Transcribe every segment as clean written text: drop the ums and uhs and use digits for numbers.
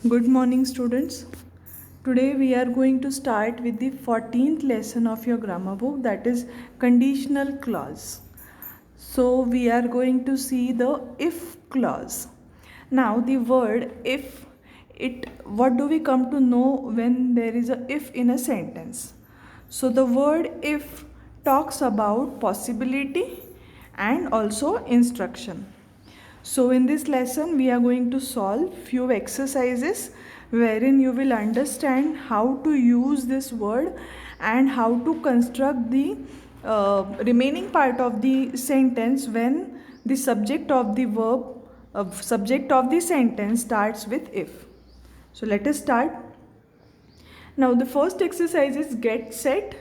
Good morning, students. Today we are going to start with the 14th lesson of your grammar book, that is conditional clause. So we are going to see the if clause. Now the word if, what do we come to know when there is a if in a sentence? So the word if talks about possibility and also instruction. So in this lesson we are going to solve few exercises wherein you will understand how to use this word and how to construct the remaining part of the sentence when the subject of the verb subject of the sentence starts with if. So let us start. Now the first exercise is get set.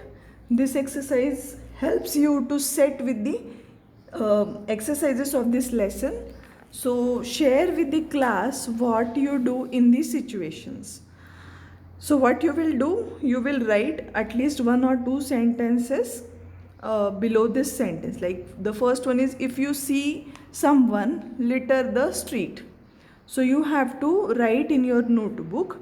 This exercise helps you to set with the exercises of this lesson. So share with the class what you do in these situations. So what you will do, you will write at least one or two sentences below this sentence. Like the first one is, if you see someone litter the street. So you have to write in your notebook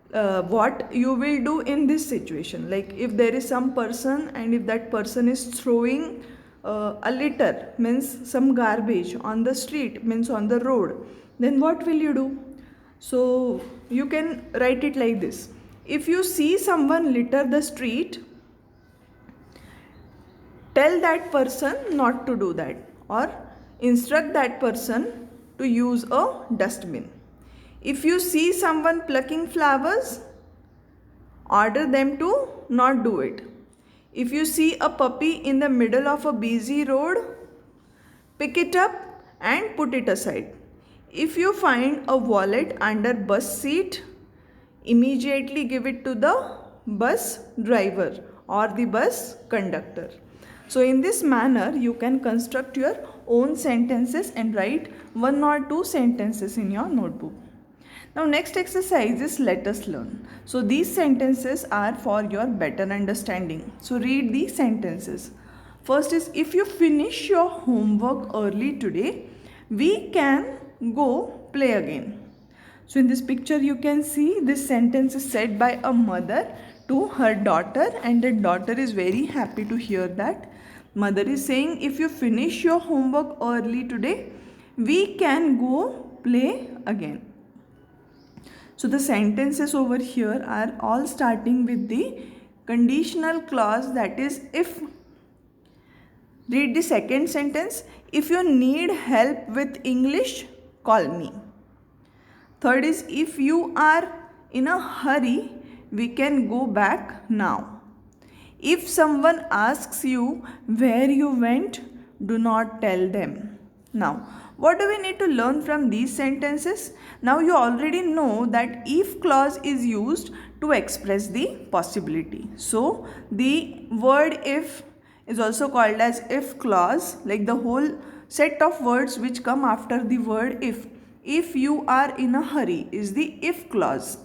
what you will do in this situation. Like if there is some person and if that person is throwing a litter, means some garbage on the street, means on the road, then what will you do? So you can write it like this: if you see someone litter the street, tell that person not to do that, or instruct that person to use a dustbin. If you see someone plucking flowers, order them to not do it. If you see a puppy in the middle of a busy road, pick it up and put it aside. If you find a wallet under bus seat, immediately give it to the bus driver or the bus conductor. So in this manner, you can construct your own sentences and write one or two sentences in your notebook. Now next exercise is let us learn. So these sentences are for your better understanding. So read these sentences. First is, if you finish your homework early today, we can go play again. So in this picture you can see this sentence is said by a mother to her daughter, and the daughter is very happy to hear that. Mother is saying, if you finish your homework early today, we can go play again. So the sentences over here are all starting with the conditional clause, that is if. Read the second sentence: if you need help with English, call me. Third is, if you are in a hurry, we can go back now. If someone asks you where you went, do not tell them. Now, what do we need to learn from these sentences? Now you already know that if clause is used to express the possibility. So the word if is also called as if clause, like the whole set of words which come after the word if. If you are in a hurry is the if clause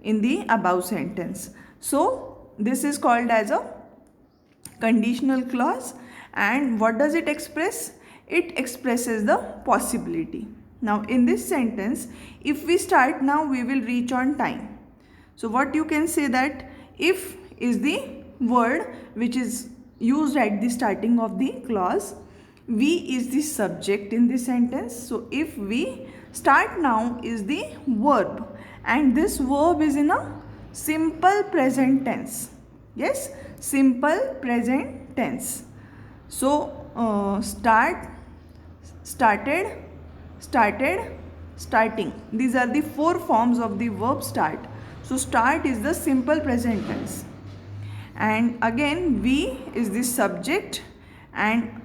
in the above sentence. So this is called as a conditional clause. And what does it express? It expresses the possibility. Now in this sentence, if we start now, we will reach on time. So what you can say, that if is the word which is used at the starting of the clause. We is the subject in this sentence. So if we start now is the verb, and this verb is in a simple present tense. Yes, simple present tense. So start, started, started, starting. These are the four forms of the verb start. So start is the simple present tense. And again we is the subject, and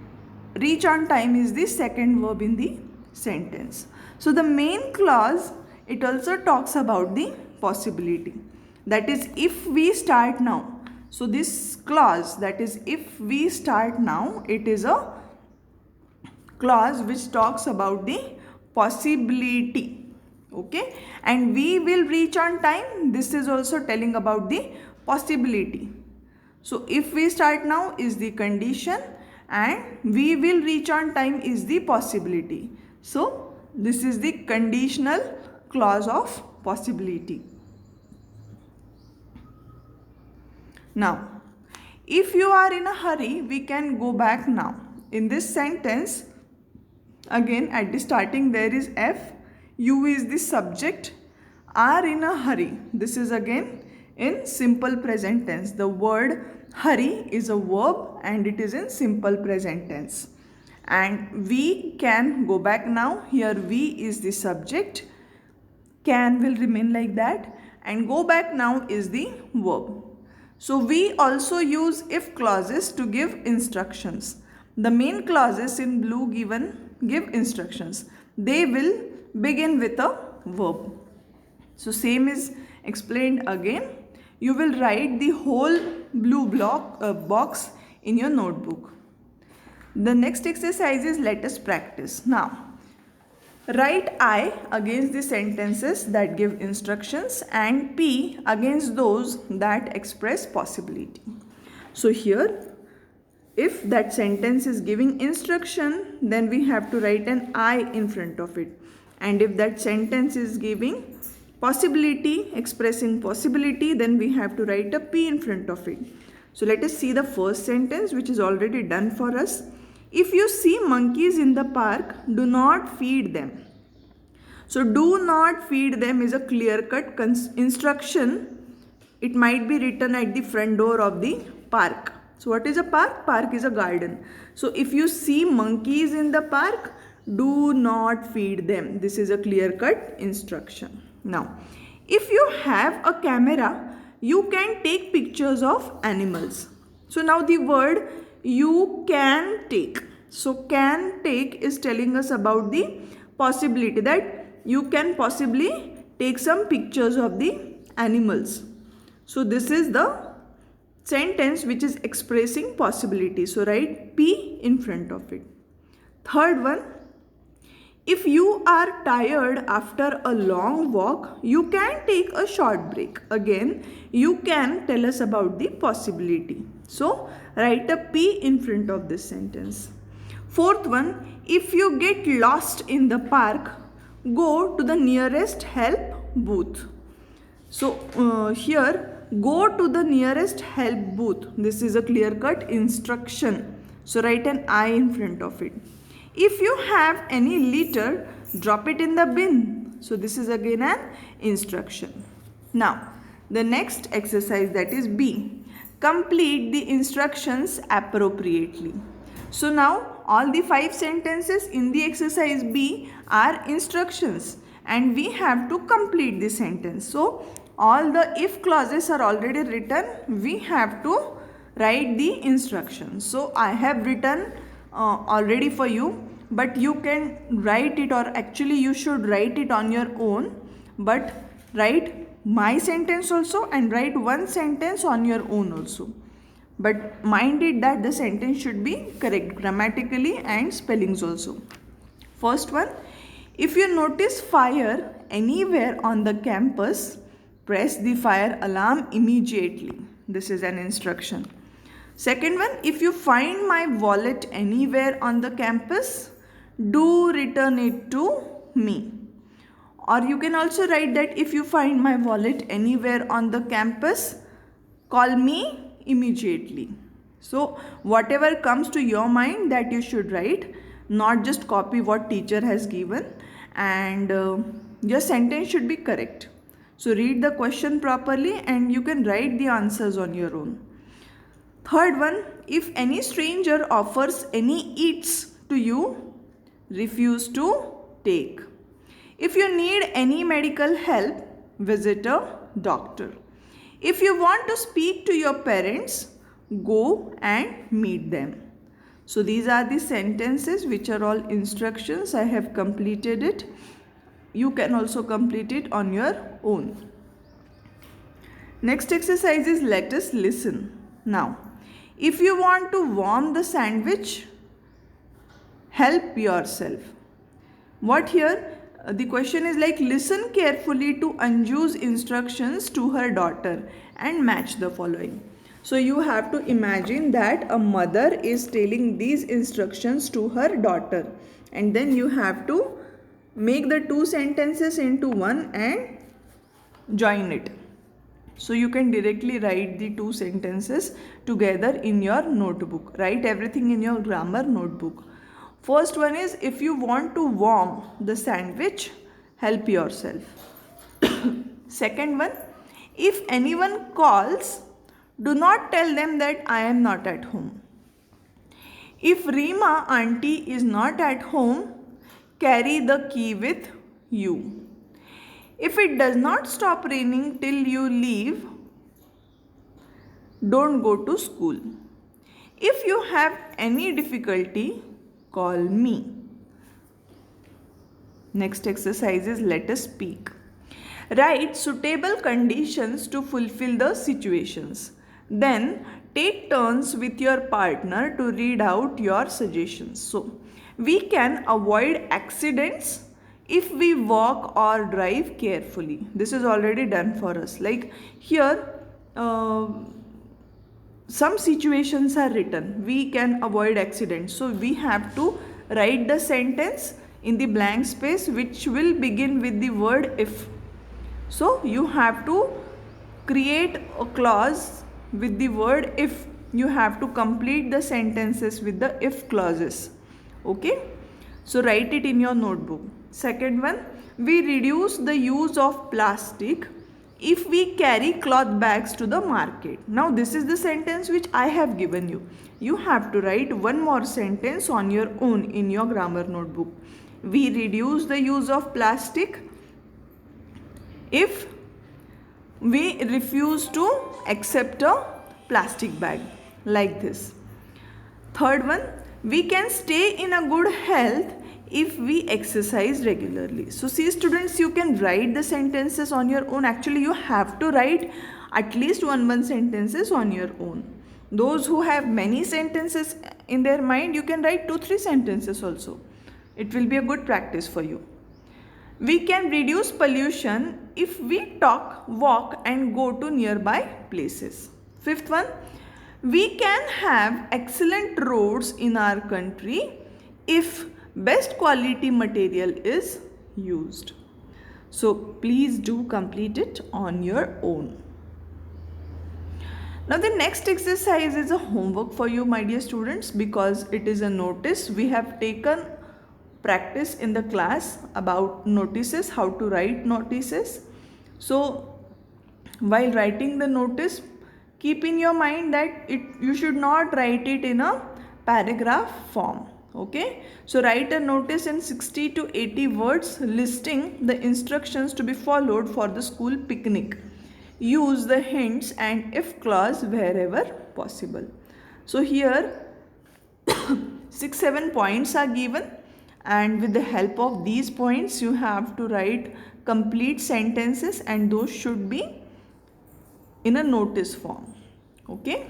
reach on time is the second verb in the sentence. So the main clause, it also talks about the possibility. That is, if we start now. So this clause, that is if we start now, it is a clause which talks about the possibility. Okay, and we will reach on time, this is also telling about the possibility. So if we start now is the condition, and we will reach on time is the possibility. So this is the conditional clause of possibility. Now, if you are in a hurry, we can go back now. In this sentence, again at the starting there is F, you is the subject, are in a hurry. This is again in simple present tense. The word hurry is a verb and it is in simple present tense. And we can go back now. Here we is the subject, can will remain like that, and go back now is the verb. So we also use if clauses to give instructions. The main clauses in blue give instructions. They will begin with a verb. So same is explained again. You will write the whole blue box in your notebook. The next exercise is let us practice. Now, write I against the sentences that give instructions and P against those that express possibility. So here, if that sentence is giving instruction, then we have to write an I in front of it. And if that sentence is giving possibility, expressing possibility, then we have to write a P in front of it. So let us see the first sentence, which is already done for us. If you see monkeys in the park, do not feed them. So do not feed them is a clear-cut instruction. It might be written at the front door of the park. So what is a park? Park is a garden. So if you see monkeys in the park, do not feed them. This is a clear-cut instruction. Now, if you have a camera, you can take pictures of animals. So now the word you can take. So can take is telling us about the possibility that you can possibly take some pictures of the animals. So this is the sentence which is expressing possibility. So write P in front of it. Third one, if you are tired after a long walk, you can take a short break. Again, you can tell us about the possibility. So write a P in front of this sentence. Fourth one, if you get lost in the park, go to the nearest help booth. So here, go to the nearest help booth. This is a clear-cut instruction. So write an I in front of it. If you have any litter, drop it in the bin. So this is again an instruction. Now, the next exercise, that is B. Complete the instructions appropriately. So now all the 5 sentences in the exercise B are instructions and we have to complete the sentence. So all the if clauses are already written, we have to write the instructions. So I have written already for you, but you can write it, or actually you should write it on your own, but write my sentence also and write one sentence on your own also. But mind it that the sentence should be correct grammatically and spellings also. First one, if you notice fire anywhere on the campus, press the fire alarm immediately. This is an instruction. Second one, if you find my wallet anywhere on the campus, do return it to me. Or you can also write that if you find my wallet anywhere on the campus, call me immediately. So whatever comes to your mind, that you should write, not just copy what teacher has given, and your sentence should be correct. So read the question properly and you can write the answers on your own. Third one, if any stranger offers any eats to you, refuse to take. If you need any medical help, visit a doctor. If you want to speak to your parents, go and meet them. So these are the sentences which are all instructions. I have completed it. You can also complete it on your own. Next exercise is let us listen. Now, if you want to warm the sandwich, help yourself. What here? The question is like, listen carefully to Anju's instructions to her daughter and match the following. So you have to imagine that a mother is telling these instructions to her daughter, and then you have to make the two sentences into one and join it. So you can directly write the two sentences together in your notebook. Write everything in your grammar notebook. First one is, if you want to warm the sandwich, help yourself. Second one, if anyone calls, do not tell them that I am not at home. If Rima auntie is not at home, carry the key with you. If it does not stop raining till you leave, don't go to school. If you have any difficulty, call me. Next exercise is, let us speak. Write suitable conditions to fulfill the situations. Then take turns with your partner to read out your suggestions. So we can avoid accidents if we walk or drive carefully. This is already done for us. Like here, some situations are written. We can avoid accidents. So we have to write the sentence in the blank space which will begin with the word if. So you have to create a clause with the word if. You have to complete the sentences with the if clauses. Okay. So write it in your notebook. Second one, we reduce the use of plastic if we carry cloth bags to the market. Now this is the sentence which I have given you. You have to write one more sentence on your own in your grammar notebook. We reduce the use of plastic if we refuse to accept a plastic bag, like this. Third one, we can stay in a good health if we exercise regularly. So see students, you can write the sentences on your own. Actually you have to write at least one sentences on your own. Those who have many sentences in their mind, you can write 2-3 sentences also. It will be a good practice for you. We can reduce pollution if we talk, walk and go to nearby places. Fifth one, we can have excellent roads in our country if best quality material is used. So please do complete it on your own. Now the next exercise is a homework for you, my dear students, because it is a notice. We have taken practice in the class about notices, how to write notices. So while writing the notice, keep in your mind that you should not write it in a paragraph form. Okay, so write a notice in 60 to 80 words listing the instructions to be followed for the school picnic. Use the hints and if clause wherever possible. So here 6-7 points are given, and with the help of these points you have to write complete sentences, and those should be in a notice form. Okay.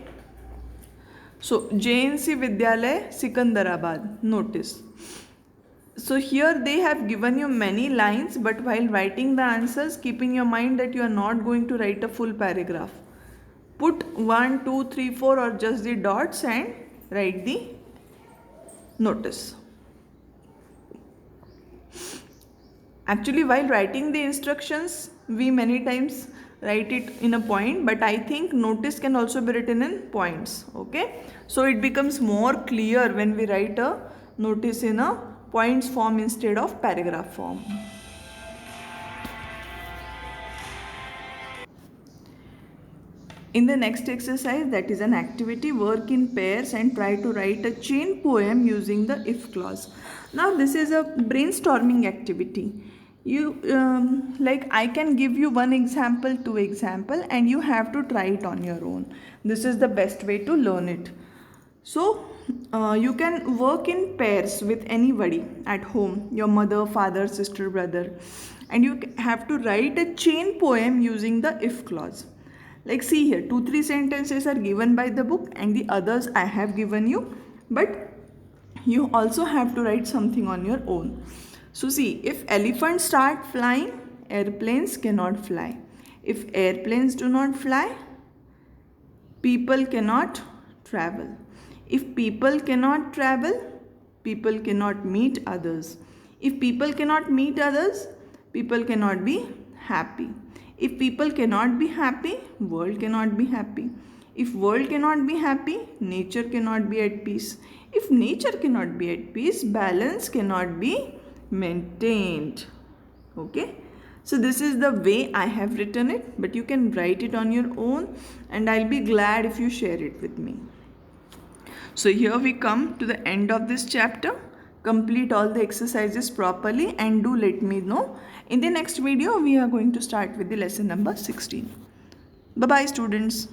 So JNC Vidyalaya Sikandarabad notice. So here they have given you many lines, but while writing the answers, keep in your mind that you are not going to write a full paragraph. Put 1, 2, 3, 4 or just the dots and write the notice. Actually, while writing the instructions, we many times write it in a point, but I think notice can also be written in points. Okay, so it becomes more clear when we write a notice in a points form instead of paragraph form. In the next exercise, that is an activity, work in pairs and try to write a chain poem using the if clause. Now this is a brainstorming activity. You like I can give you one example, two example, and you have to try it on your own. This is the best way to learn it. So you can work in pairs with anybody at home, your mother, father, sister, brother, and you have to write a chain poem using the if clause. Like see here, 2-3 sentences are given by the book and the others I have given you, but you also have to write something on your own. So see, if elephants start flying, airplanes cannot fly. If airplanes do not fly, people cannot travel. If people cannot travel, people cannot meet others. If people cannot meet others, people cannot be happy. If people cannot be happy, world cannot be happy. If world cannot be happy, nature cannot be at peace. If nature cannot be at peace, balance cannot be maintained. Okay. So this is the way I have written it, but you can write it on your own, and I'll be glad if you share it with me. So here we come to the end of this chapter. Complete all the exercises properly and do let me know. In the next video, we are going to start with the lesson number 16. Bye-bye, students.